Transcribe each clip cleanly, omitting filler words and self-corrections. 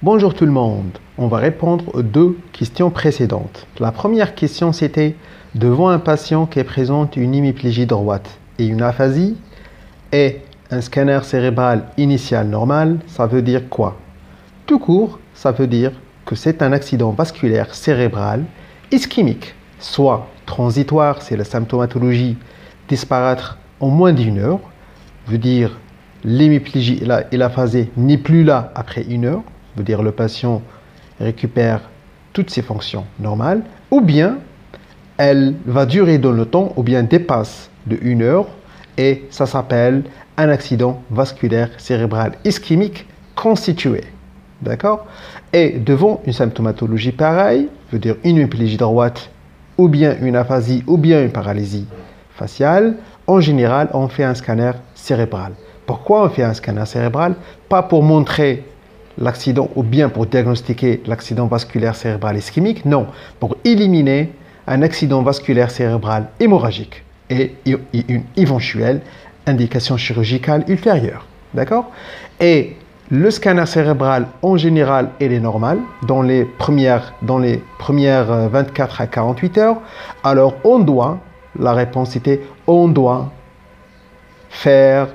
Bonjour tout le monde, on va répondre aux deux questions précédentes. La première question c'était devant un patient qui présente une hémiplégie droite et une aphasie et un scanner cérébral initial normal, ça veut dire quoi? Tout court, ça veut dire que c'est un accident vasculaire cérébral ischémique, soit transitoire, c'est la symptomatologie disparaître en moins d'une heure, veut dire l'hémiplégie et l'aphasie n'est plus là après une heure, veut dire le patient récupère toutes ses fonctions normales, ou bien elle va durer dans le temps, ou bien dépasse de une heure, et ça s'appelle un accident vasculaire cérébral ischémique constitué. D'accord? Et devant une symptomatologie pareille, veut dire une hémiplégie droite, ou bien une aphasie, ou bien une paralysie faciale, en général, on fait un scanner cérébral. Pourquoi on fait un scanner cérébral? Pas pour montrer l'accident ou bien pour diagnostiquer l'accident vasculaire cérébral ischémique, non, pour éliminer un accident vasculaire cérébral hémorragique et une éventuelle indication chirurgicale ultérieure. D'accord? Et le scanner cérébral, en général, il est normal dans les premières 24 à 48 heures. Alors, la réponse était, on doit faire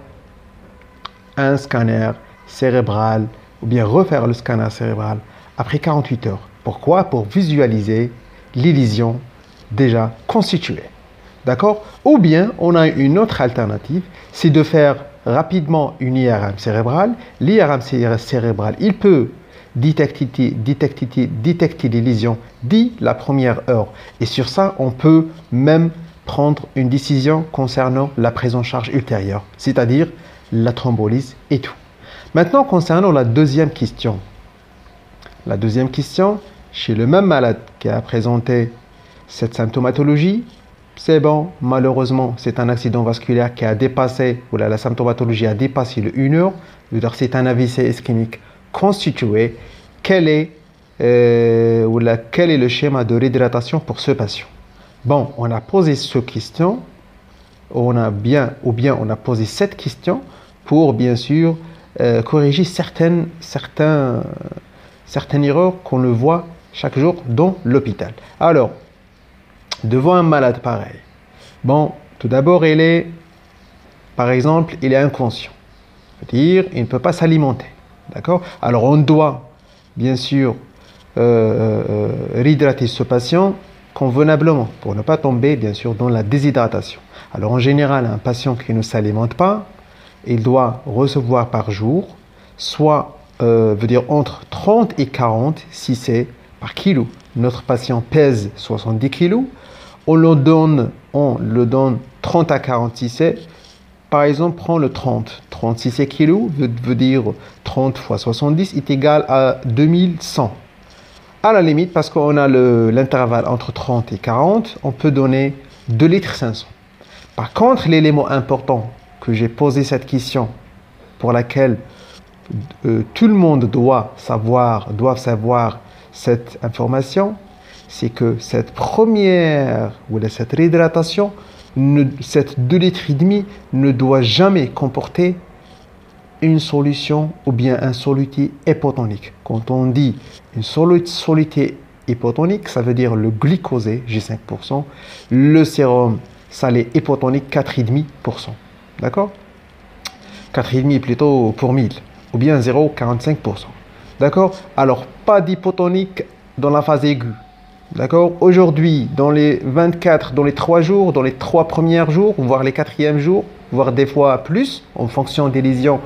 un scanner cérébral ou bien refaire le scanner cérébral après 48 heures. Pourquoi? Pour visualiser les lésions déjà constituées. D'accord? Ou bien, on a une autre alternative, c'est de faire rapidement une IRM cérébrale. L'IRM cérébrale, il peut détecter les lésions dès la première heure. Et sur ça, on peut même prendre une décision concernant la prise en charge ultérieure, c'est-à-dire la thrombolyse et tout. Maintenant, concernant la deuxième question. La deuxième question, chez le même malade qui a présenté cette symptomatologie, c'est bon, malheureusement, c'est un accident vasculaire qui a dépassé, ou la symptomatologie a dépassé le 1 heure, c'est un AVC ischémique constitué. Quel est le schéma de réhydratation pour ce patient? Bon, on a posé cette question, on a posé cette question pour bien sûr corriger certaines erreurs qu'on le voit chaque jour dans l'hôpital. Alors, devant un malade pareil, bon, tout d'abord, par exemple, il est inconscient. C'est-à-dire, il ne peut pas s'alimenter. D'accord? Alors, on doit, bien sûr, réhydrater ce patient convenablement pour ne pas tomber, bien sûr, dans la déshydratation. Alors, en général, un patient qui ne s'alimente pas, il doit recevoir par jour, soit, veut dire entre 30 et 40 cc par kilo. Notre patient pèse 70 kg. On le donne 30 à 40 cc. Par exemple, prends le 30. 36 kg veut dire 30 fois 70 est égal à 2100. À la limite, parce qu'on a l'intervalle entre 30 et 40, on peut donner 2,5 litres. Par contre, l'élément important que j'ai posé cette question, pour laquelle tout le monde doit savoir cette information, c'est que cette cette réhydratation, cette 2,5 litres ne doit jamais comporter une solution ou bien un soluté hypotonique. Quand on dit une soluté hypotonique, ça veut dire le glycosé, G5%, le sérum salé hypotonique, 4,5%. D'accord? 4,5 plutôt pour 1000, ou bien 0,45%. D'accord? Alors, pas d'hypotonique dans la phase aiguë. D'accord? Aujourd'hui, dans les 3 jours, dans les 3 premiers jours, voire les 4e jours, voire des fois plus, en fonction des lésions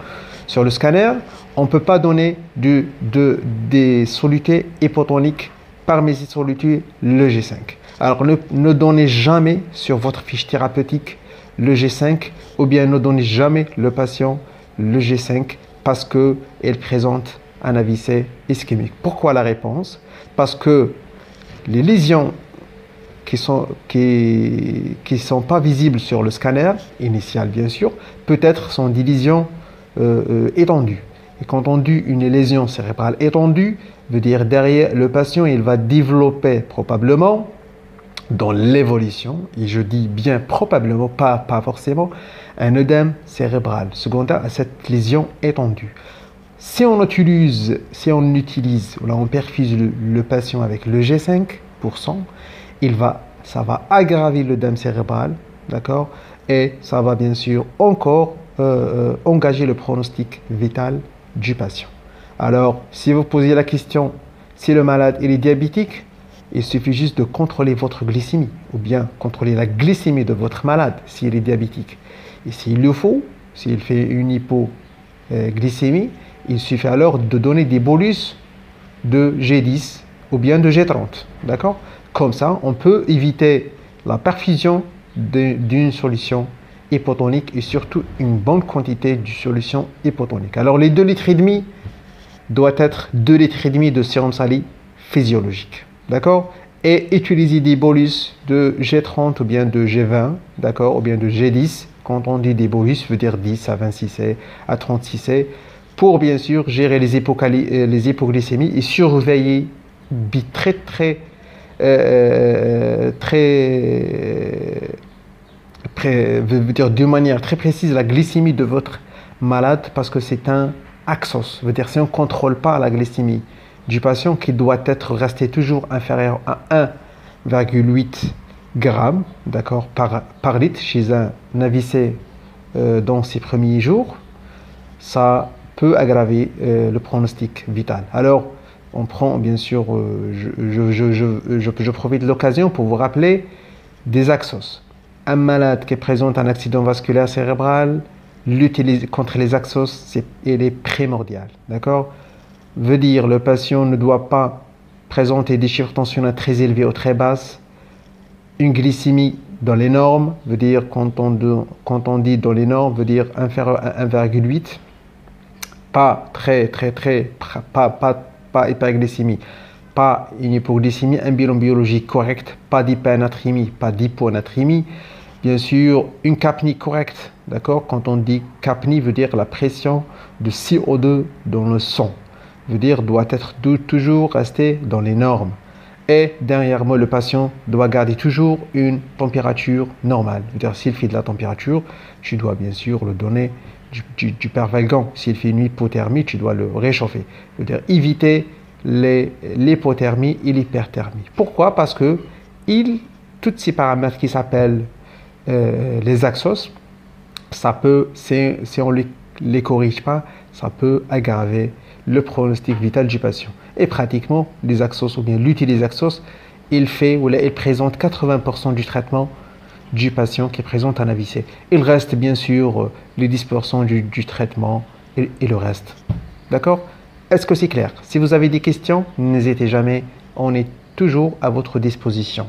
sur le scanner, on ne peut pas donner des solutés hypotoniques. Parmi ces solutés, le G5. Alors, ne donnez jamais sur votre fiche thérapeutique le G5, ou bien ne donnez jamais le patient le G5 parce qu'il présente un AVC ischémique. Pourquoi la réponse? Parce que les lésions qui sont pas visibles sur le scanner initial, bien sûr, peut-être sont des lésions étendues. Et quand on dit une lésion cérébrale étendue, veut dire derrière le patient, il va développer probablement dans l'évolution, et je dis bien probablement, pas forcément, un œdème cérébral secondaire à cette lésion étendue. Si on utilise, là, on perfuse le patient avec le G5%, ça va aggraver l'œdème cérébral, d'accord? Et ça va bien sûr encore engager le pronostic vital du patient. Alors, si vous posez la question, si le malade il est diabétique, il suffit juste de contrôler votre glycémie, ou bien contrôler la glycémie de votre malade s'il est diabétique. Et s'il le faut, s'il fait une hypoglycémie, il suffit alors de donner des bolus de G10 ou bien de G30. D'accord? Comme ça, on peut éviter la perfusion d'une solution hypotonique et surtout une bonne quantité de solution hypotonique. Alors, les 2,5 litres doit être 2,5 litres de sérum salé physiologique. D'accord? Et utiliser des bolus de G30 ou bien de G20, d'accord? Ou bien de G10. Quand on dit des bolus, veut dire 10 à 26 C, à 36 C, pour bien sûr gérer les hypoglycémies et surveiller de manière très précise la glycémie de votre malade, parce que c'est un axos, veut dire si on ne contrôle pas la glycémie du patient qui doit rester toujours inférieur à 1,8 g, d'accord, par litre chez un AVC dans ses premiers jours, ça peut aggraver le pronostic vital. Alors, on prend bien sûr, je profite de l'occasion pour vous rappeler des axos. Un malade qui présente un accident vasculaire cérébral, l'utiliser contre les axos, il est primordial. D'accord? Veut dire le patient ne doit pas présenter des chiffres tensionnels très élevés ou très basses, une glycémie dans les normes, veut dire quand on dit dans les normes, veut dire inférieur à 1,8, pas hyperglycémie, pas une hypoglycémie, un bilan biologique correct, pas d'hypernatrémie, pas d'hyponatrémie, bien sûr une capnie correcte, d'accord? Quand on dit capnie, veut dire la pression de CO2 dans le sang, veut dire doit être toujours rester dans les normes. Et dernièrement, le patient doit garder toujours une température normale. Veut dire s'il fait de la température, tu dois bien sûr le donner du pervalgan. S'il fait une hypothermie, tu dois le réchauffer. Veut dire éviter l'hypothermie et l'hyperthermie. Pourquoi? Parce que tous ces paramètres qui s'appellent les axos, ça peut, si on les corrige pas, ça peut aggraver le pronostic vital du patient. Et pratiquement, les axos ou bien l'utilité des axos, il présente 80% du traitement du patient qui présente un AVC. Il reste bien sûr les 10% du traitement et le reste. D'accord? Est-ce que c'est clair? Si vous avez des questions, n'hésitez jamais, on est toujours à votre disposition.